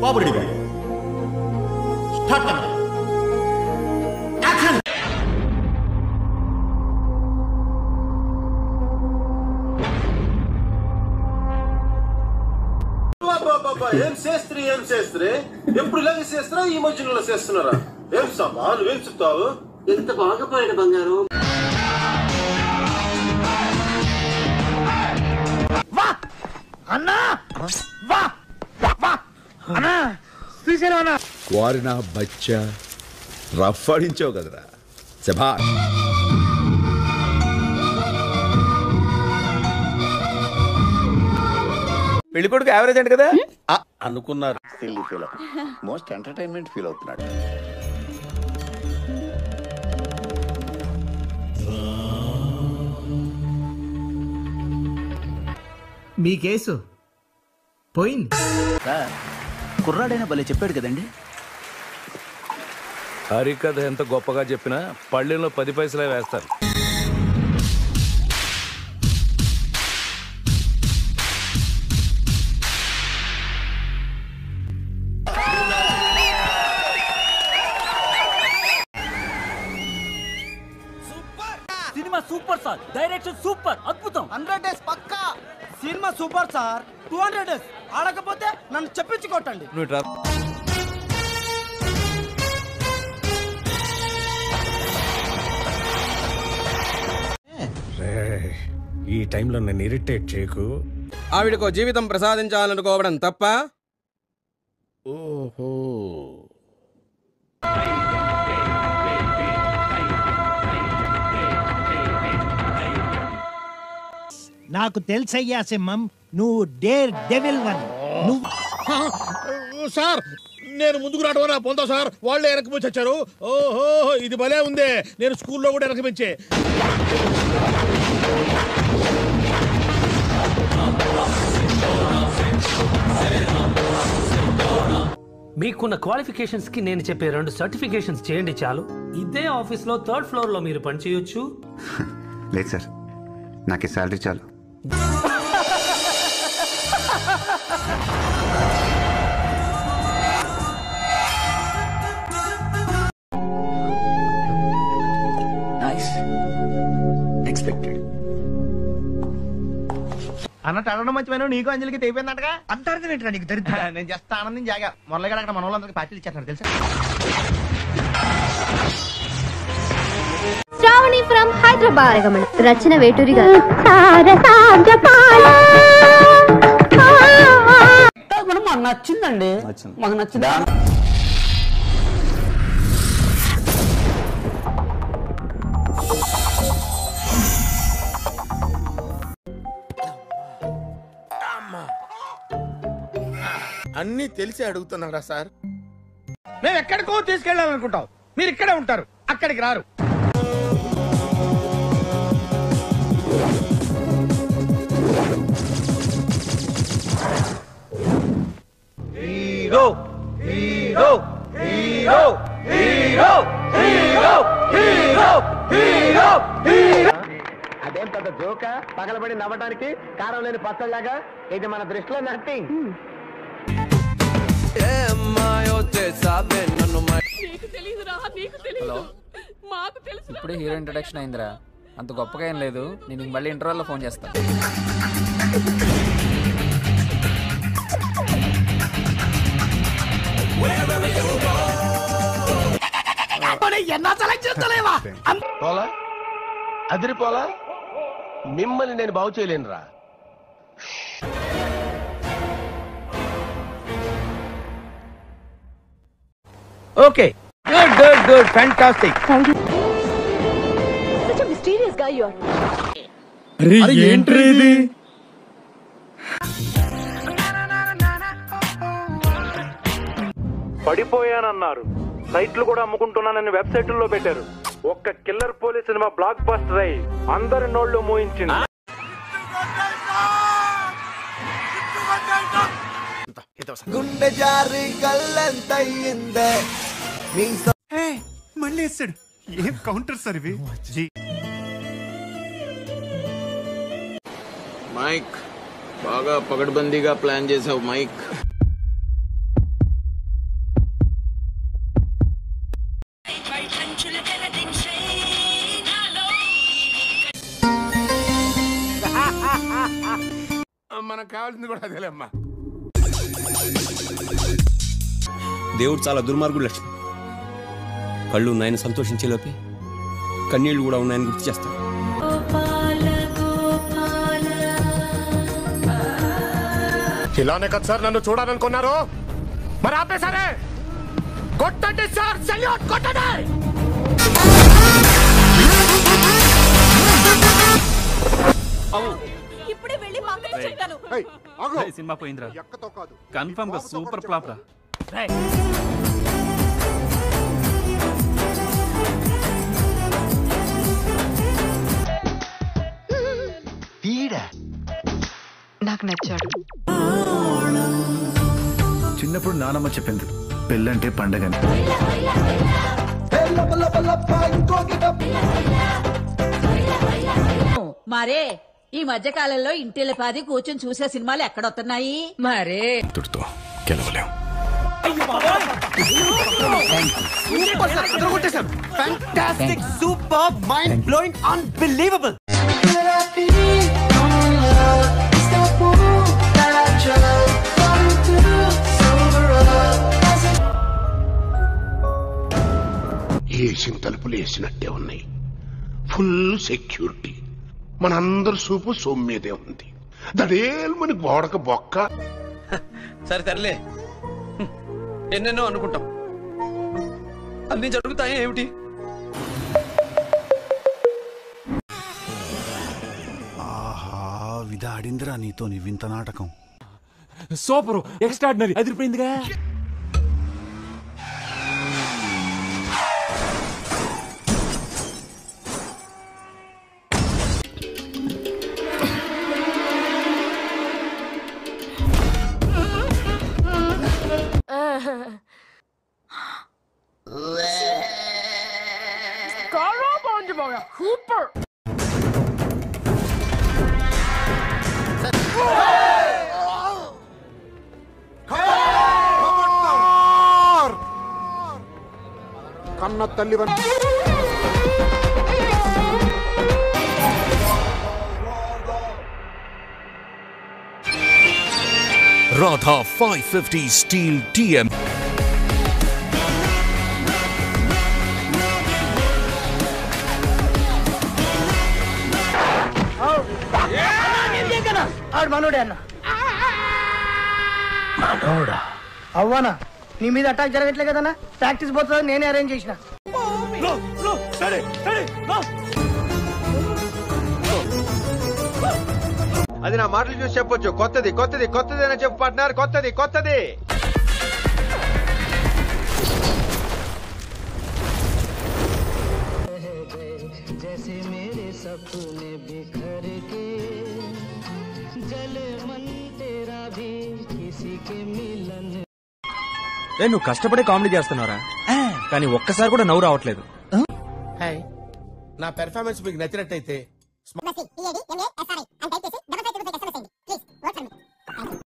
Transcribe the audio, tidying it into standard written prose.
బాబు ready start action. ఏం చేస్త్రీ ఎప్పుడు ఇలాగే చేస్తారా? ఈ మధ్యలో చేస్తున్నారా? ఏం సాబా నువ్వేం చెప్తావు? ఎంత బాగా పోయిన బంగారం. వారి నా బచ్చా రఫ్ ఆడించావు కదరా, శభా. పెళ్లి కొడుకు యావరేజ్ అండి కదా అనుకున్నారు. మోస్ట్ ఎంటర్టైన్మెంట్ ఫీల్ అవుతున్నాడు. మీ కేసు పోయింది. కుర్రాడైనా భలే చెప్పాడు కదండి. హరికథ ఎంత గొప్పగా చెప్పినా పళ్ళెంలో 10 పైసలే వేస్తారు. Cinema super sir, direction super, అద్భుతం. 100 days పక్కా. Cinema super sir. 200 days ఆడకపోతే నన్ను చెప్పించుకోటండి. ఈ టైంలో నన్ను ఇరిటేట్ చేయకు. ఆవిడకో జీవితం ప్రసాదించాలనుకోవడం తప్ప. ఓహో, నాకు తెలుసయ్యా సింహం, నువ్వు డేర్ డెవిల్ వన్. సార్ నేను ముందుకు రావడం పొందా సార్, వాళ్ళే వెనక్కి పోయి వచ్చారు. ఓహో, ఇది భలే ఉందే. నేను స్కూల్లో కూడా వెనక్కి పెంచే. మీకున్న క్వాలిఫికేషన్స్ కి నేను చెప్పే 2 సర్టిఫికేషన్స్ చేయండి చాలు. ఇదే ఆఫీస్ లో 3rd floor లో మీరు పని చేయొచ్చు. లేదు సార్, నాకు శాలరీ చాలు. ఎక్స్పెక్టెడ్ అన్నట్టు అడగడం మంచిమైన నీకు అంజలికి తెగిపోయిందంటగా. అంటారు ఏంటరా నీకు దరిద్ర. నేను జస్ట్ ఆనందం జాగా మొరలగా అక్కడ మన వాళ్ళందరికీ పార్టీలు ఇచ్చేస్తున్నారు తెలుసా. శ్రావణి ఫ్రమ్ హైదరాబాద్. రచన వేటూరి గారు. మాకు నచ్చిందండి, మాకు నచ్చింది. అన్నీ తెలిసి అడుగుతున్నారా సార్? మేము ఎక్కడికో తీసుకెళ్ళాలనుకుంటాం, మీరు ఇక్కడే ఉంటారు, అక్కడికి రారు. Hero hero hero hero hero hero hero hero. అదేం పెద్ద జోక, పగలబడి నవ్వడానికి కారం లేని పచ్చలాగా. ఇది మన దృష్టిలో నథింగ్. ఇప్పుడే హీరో ఇంట్రొడక్షన్ అయిందిరా, అంత గొప్పగా ఏం లేదు. నేను మళ్ళీ ఇంటర్వెల్లో ఫోన్ చేస్తాను. పోలా అదిరిపోలా, మిమ్మల్ని నేను బాగు చేయలేనురా. Okay, good good good, fantastic. Such a mysterious guy you are. ఏంట్రీ ఇది? పడిపోయానన్నారు, సైట్లు కూడా అమ్ముకుంటున్నానని వెబ్సైట్లో పెట్టారు. ఒక్క killer police cinema blockbuster అయి అందరి నోళ్ళు మూయించింది. గుండె జారి కళ్ళంతయ్యిందే. మళ్ళీ వేస్తాడు. ఏం కౌంటర్ సార్ ఇవి? మైక్ బాగా పగడ్బందీగా ప్లాన్ చేసావు మైక్. నాకు కావాల్సింది కూడా అదేలేమ్మా. దేవుడు చాలా దుర్మార్గుడు లక్ష్మి. కళ్ళు ఉన్నాయని సంతోషించే లోపే కన్నీళ్లు కూడా ఉన్నాయని గుర్తు చేస్తాడు. ఇలానే కదా సార్ నన్ను చూడాలనుకున్నారు, మరి ఆపేసారే. కొట్టండి సార్, సెల్యూట్ కొట్టండి. ఇప్పుడే వెళ్ళి మా అక్కకి చెప్తాను. సినిమా పోయిందిరా, కన్ఫర్మ్ గా సూపర్ ఫ్లాప్ రా. నాకు నచ్చాడు. చిన్నప్పుడు నానమ్మ చెప్పింది పెళ్ళంటే పండగని. మరే ఈ మధ్య కాలంలో ఇంటిల్లిపాది కూర్చొని చూసే సినిమాలు ఎక్కడొస్తున్నాయి మరే. గెలవలేం. Fantastic, superb, mind-blowing, unbelievable. ఏసిన తలుపులు వేసినట్టే ఉన్నాయి. Full security. మనందరు చూపు సొమ్మేదే ఉంది. దడేల్మని గోడక బొక్క. సరే తరలే, ఎన్నెన్నో అనుకుంటాం, అన్ని జరుగుతాయి ఏమిటి? ఆహా, విధాడిందిరా నీతో నీ వింత నాటకం. సూపర్, ఎక్స్ట్రాడినరీ, అదిరిపోయిందిగా. కన్న తల్లి Radha 550 Steel TM. మనోడే అన్న. మనోడా అవ్వనా? నీ మీద అటాక్ జరగట్లే కదన్నా, ప్రాక్టీస్ పోతుంది, నేనే అరేంజ్ చేసిన. అది నా మాటలు చూసి చెప్పొచ్చు. కొత్తది కొత్తది కొత్తది అని చెప్పు పార్ట్నర్, కొత్తది కొత్తది. నువ్వు కష్టపడే కామెడీ చేస్తున్నారా, కానీ ఒక్కసారి కూడా నవ్వు రావట్లేదు. నా పెర్ఫార్మెన్స్ మీకు నచ్చినట్టయితే